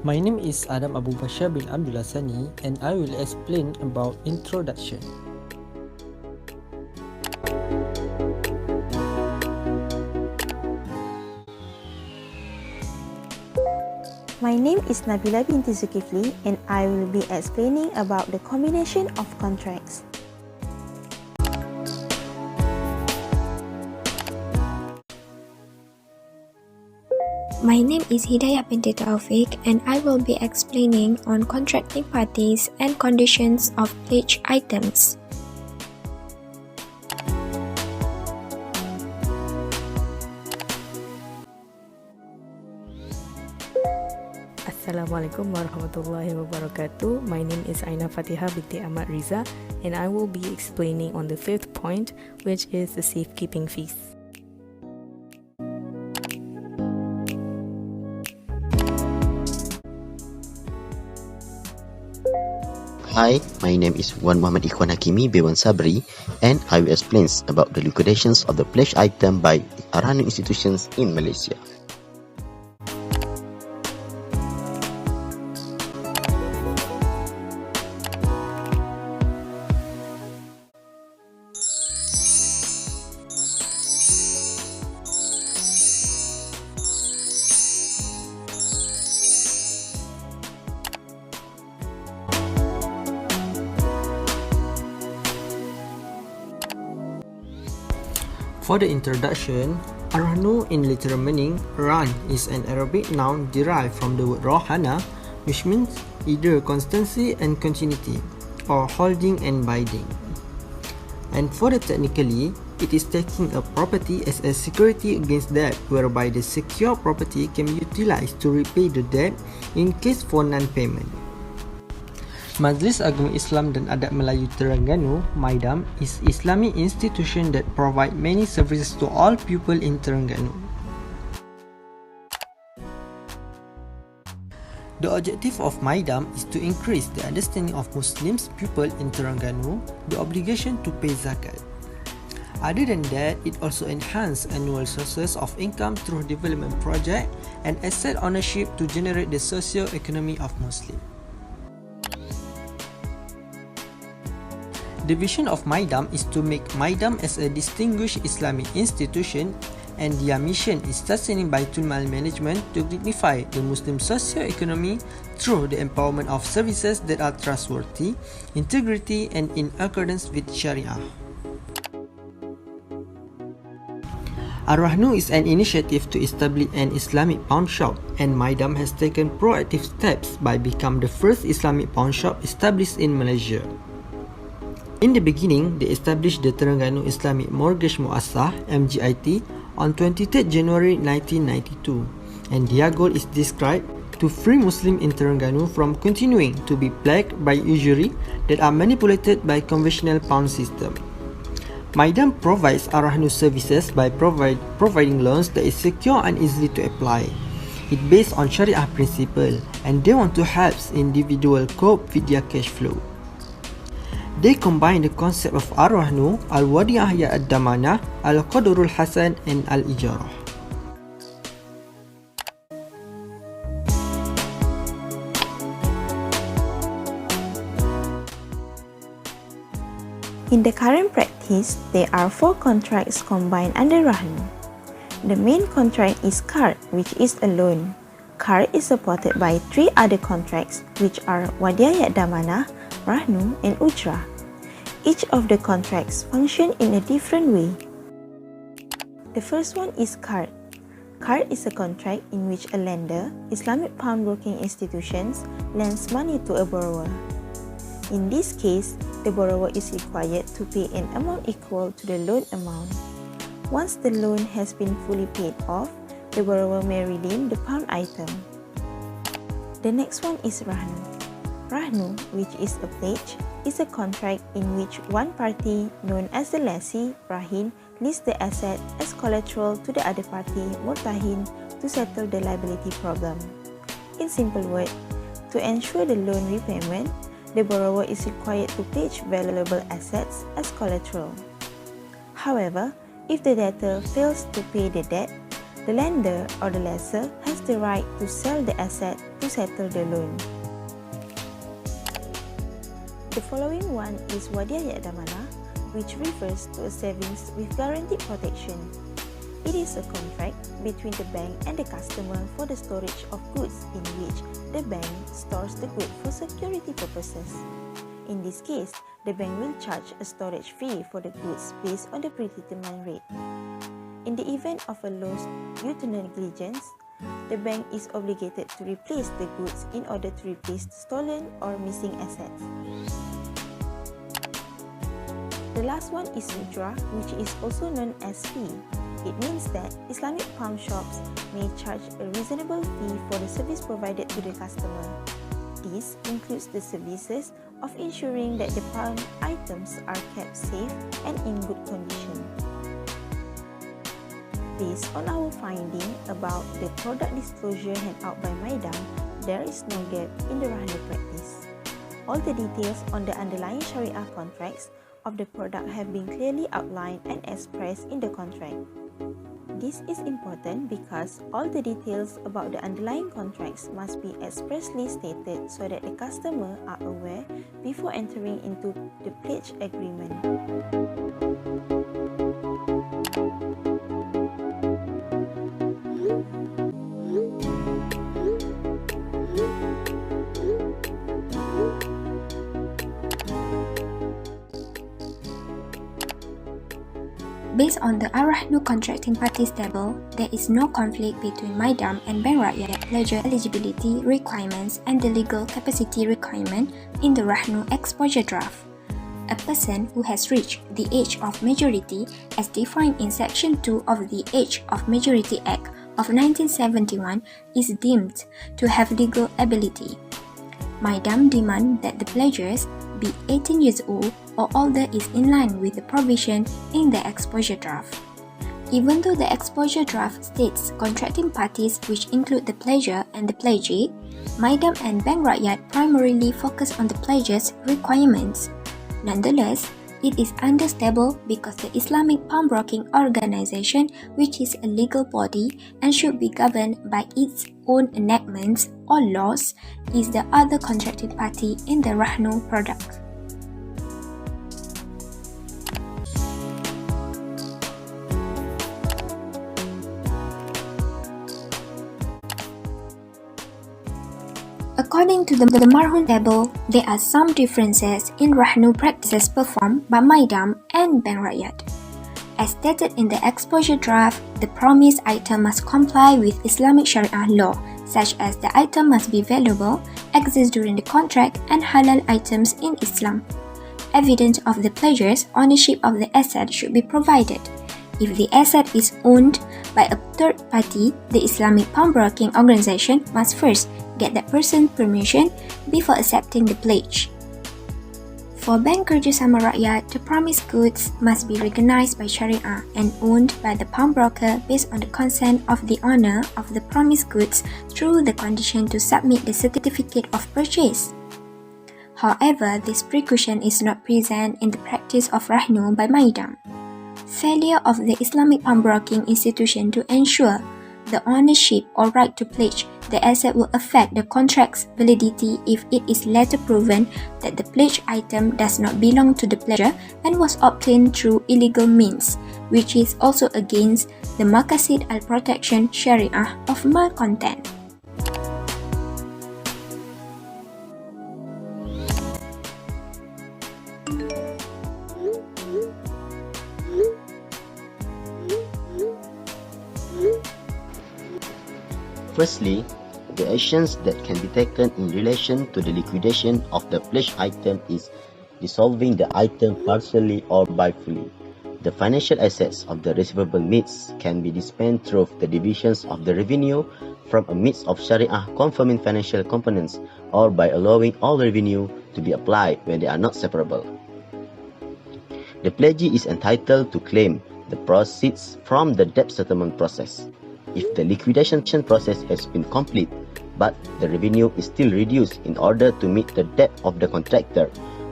My name is Adam Abu Bashar bin Abdullah Sani and I will explain about introduction. My name is Nabila binti Zulkifli and I will be explaining about the combination of contracts. My name is Hidayah binti Taufik and I will be explaining on contracting parties and conditions of pledge items. Assalamualaikum warahmatullahi wabarakatuh. My name is Aina Fatihah binti Ahmad Riza and I will be explaining on the fifth point, which is the safekeeping fees. Hi, my name is Wan Muhammad Ikhwan Hakimi Bewan Sabri and I will explain about the liquidations of the pledge item by the Ar-Rahnu institutions in Malaysia. For the introduction, Ar-Rahnu in literal meaning, Ran is an Arabic noun derived from the word Rahana, which means either constancy and continuity, or holding and binding. And for the technically, it is taking a property as a security against debt, whereby the secure property can be utilized to repay the debt in case for non-payment. Majlis Agama Islam dan Adat Melayu Terengganu, Maidam, is Islamic institution that provide many services to all people in Terengganu. The objective of Maidam is to increase the understanding of Muslims people in Terengganu, the obligation to pay zakat. Other than that, it also enhances annual sources of income through development project and asset ownership to generate the socio-economy of Muslims. The vision of Maidam is to make Maidam as a distinguished Islamic institution, and their mission is sustaining Baitul Mal management to dignify the Muslim socio-economy through the empowerment of services that are trustworthy, integrity and in accordance with Sharia. Ar-Rahnu is an initiative to establish an Islamic pawn shop, and Maidam has taken proactive steps by becoming the first Islamic pawn shop established in Malaysia. In the beginning, they established the Terengganu Islamic Mortgage Muassah (MGIT) on 23 January 1992, and their goal is described to free Muslims in Terengganu from continuing to be plagued by usury that are manipulated by conventional pawn system. Maidam provides Ar-Rahnu services by providing loans that is secure and easily to apply. It based on Sharia principle, and they want to help individual cope with their cash flow. They combine the concept of Ar-Rahnu, Al-Wadi'ah ya Ad-Damanah, Al-Qadrul Hasan and Al-Ijarah. In the current practice, there are 4 contracts combined under Rahnu. The main contract is Qard, which is a loan. Qard is supported by 3 other contracts, which are Wadi'ah ya Ad-Damanah, Rahnu and Ujrah. Each of the contracts function in a different way. The first one is Qard. Qard is a contract in which a lender, Islamic pawnbroking institutions, lends money to a borrower. In this case, the borrower is required to pay an amount equal to the loan amount. Once the loan has been fully paid off, the borrower may redeem the pawn item. The next one is Rahnu. Rahnu, which is a pledge, is a contract in which one party, known as the lessee, Rahin, leaves the asset as collateral to the other party, Murtahin, to settle the liability problem. In simple words, to ensure the loan repayment, the borrower is required to pledge valuable assets as collateral. However, if the debtor fails to pay the debt, the lender or the lessor has the right to sell the asset to to settle the loan. The following one is Wadiah Ya'damana, which refers to a savings with guaranteed protection. It is a contract between the bank and the customer for the storage of goods in which the bank stores the good for security purposes. In this case, the bank will charge a storage fee for the goods based on the predetermined rate. In the event of a loss due to negligence, the bank is obligated to replace the goods in order to replace stolen or missing assets. The last one is Ujrah, which is also known as fee. It means that Islamic pawn shops may charge a reasonable fee for the service provided to the customer. This includes the services of ensuring that the pawn items are kept safe and in good condition. Based on our finding about the product disclosure handed out by Maidam, there is no gap in the Ar-Rahnu practice. All the details on the underlying Sharia contracts of the product have been clearly outlined and expressed in the contract. This is important because all the details about the underlying contracts must be expressly stated so that the customer are aware before entering into the pledge agreement. Based on the Ar-Rahnu contracting parties table, there is no conflict between Maidam and Bank Rakyat pledger eligibility requirements and the legal capacity requirement in the Ar-Rahnu exposure draft. A person who has reached the age of majority as defined in Section 2 of the Age of Majority Act of 1971 is deemed to have legal ability. Maidam demand that the pledgers be 18 years old or older is in line with the provision in the exposure draft. Even though the exposure draft states contracting parties which include the pledger and the pledgee, Maidam and Bank Rakyat primarily focus on the pledger's requirements. Nonetheless, it is understandable because the Islamic pawnbroking organization, which is a legal body and should be governed by its own enactments or laws, is the other contracting party in the Ar-Rahnu product. According to the Marhun table, there are some differences in Ar-Rahnu practices performed by Maidam and Bank Rakyat. As stated in the exposure draft, the promised item must comply with Islamic Sharia law, such as the item must be valuable, exist during the contract, and halal items in Islam. Evidence of the pledger's ownership of the asset should be provided. If the asset is owned by a third party, the Islamic pawnbroking organization must first get that person's permission before accepting the pledge. For Bank Kerjasama Rakyat, the promised goods must be recognized by Sharia and owned by the pawnbroker based on the consent of the owner of the promised goods through the condition to submit the certificate of purchase. However, this precaution is not present in the practice of Ar-Rahnu by Maidam. Failure of the Islamic pawnbroking institution to ensure the ownership or right to pledge the asset will affect the contract's validity if it is later proven that the pledged item does not belong to the pledger and was obtained through illegal means, which is also against the Maqasid al-Protection Sharia of malcontent. Firstly, the actions that can be taken in relation to the liquidation of the pledged item is dissolving the item partially or by fully. The financial assets of the receivable means can be dispensed through the divisions of the revenue from a mix of Sharia conforming financial components or by allowing all revenue to be applied when they are not separable. The pledgee is entitled to claim the proceeds from the debt settlement process. If the liquidation process has been complete, but the revenue is still reduced in order to meet the debt of the contractor,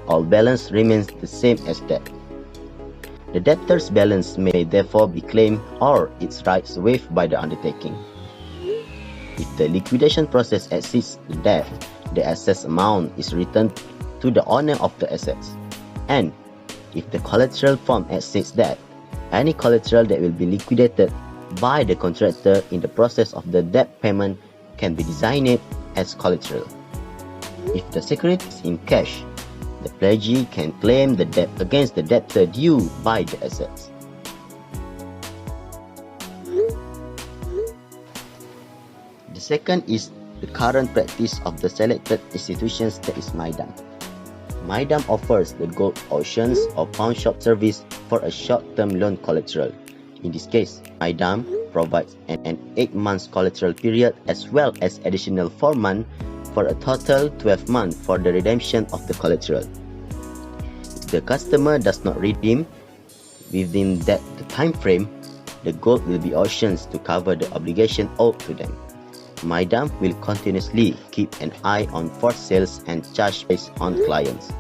all balance remains the same as debt. The debtor's balance may therefore be claimed or its rights waived by the undertaking. If the liquidation process exceeds the debt, the excess amount is returned to the owner of the assets. And if the collateral form exceeds that, any collateral that will be liquidated by the contractor in the process of the debt payment can be designated as collateral. If the security is in cash, the pledgee can claim the debt against the debtor due by the assets. The second is the current practice of the selected institutions, that is Maidam. Maidam offers the gold auctions or pawn shop service for a short-term loan collateral. In this case, Maidam provides an 8 months collateral period as well as additional 4 months for a total 12 months for the redemption of the collateral. If the customer does not redeem within the time frame, the gold will be auctioned to cover the obligation owed to them. Maidam will continuously keep an eye on forced sales and charge based on clients.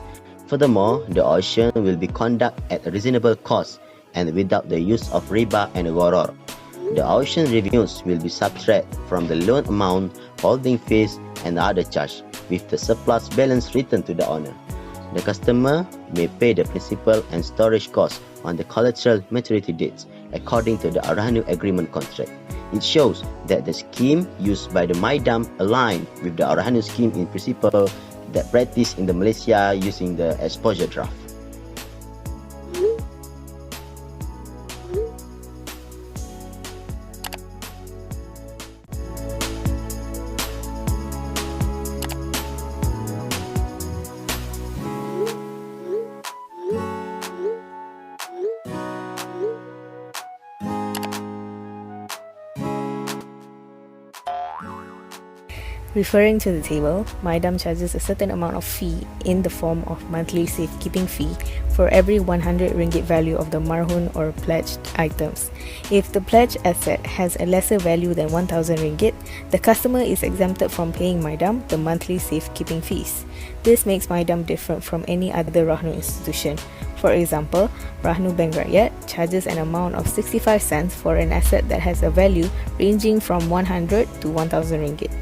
Furthermore, the auction will be conducted at a reasonable cost and without the use of riba and gharar. The auction revenues will be subtracted from the loan amount, holding fees, and other charges, with the surplus balance returned to the owner. The customer may pay the principal and storage costs on the collateral maturity dates according to the Ar-Rahnu agreement contract. It shows that the scheme used by the Maidam aligned with the Ar-Rahnu scheme in principle that practiced in the Malaysia using the exposure draft. Referring to the table, Maidam charges a certain amount of fee in the form of monthly safekeeping fee for every 100 ringgit value of the marhun or pledged items. If the pledged asset has a lesser value than 1,000 ringgit, the customer is exempted from paying Maidam the monthly safekeeping fees. This makes Maidam different from any other Rahnu institution. For example, Rahnu Bank Rakyat charges an amount of 65 cents for an asset that has a value ranging from 100 to 1,000 ringgit.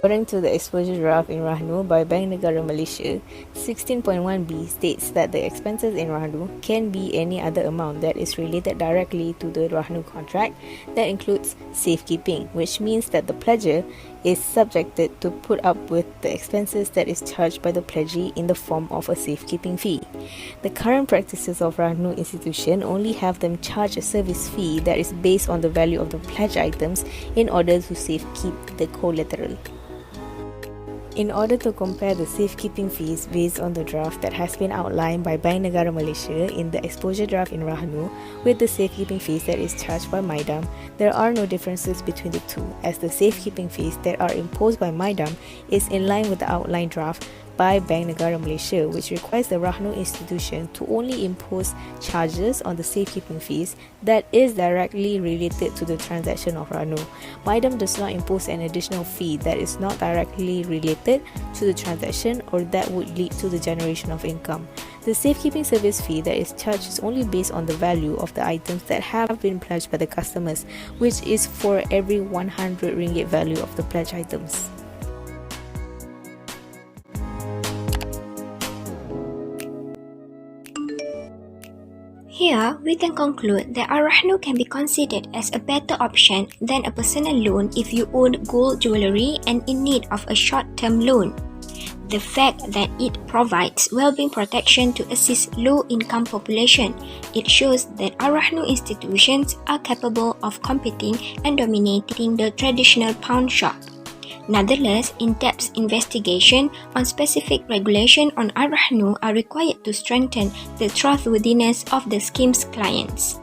According to the exposure draft in Rahnu by Bank Negara Malaysia, 16.1b states that the expenses in Rahnu can be any other amount that is related directly to the Rahnu contract. That includes safekeeping, which means that the pledger is subjected to put up with the expenses that is charged by the pledgee in the form of a safekeeping fee. The current practices of Rahnu institution only have them charge a service fee that is based on the value of the pledged items in order to safekeep the collateral. In order to compare the safekeeping fees based on the draft that has been outlined by Bank Negara Malaysia in the exposure draft in Rahnu with the safekeeping fees that is charged by Maidam, there are no differences between the two, as the safekeeping fees that are imposed by Maidam is in line with the outlined draft by Bank Negara Malaysia, which requires the Rahnu institution to only impose charges on the safekeeping fees that is directly related to the transaction of Rahnu. Maidam does not impose an additional fee that is not directly related to the transaction or that would lead to the generation of income. The safekeeping service fee that is charged is only based on the value of the items that have been pledged by the customers, which is for every 100 ringgit value of the pledged items. Here, we can conclude that Ar-Rahnu can be considered as a better option than a personal loan if you own gold jewellery and in need of a short-term loan. The fact that it provides well-being protection to assist low-income population, it shows that Ar-Rahnu institutions are capable of competing and dominating the traditional pawn shop. Nonetheless, in-depth investigation on specific regulation on Ar-Rahnu are required to strengthen the trustworthiness of the scheme's clients.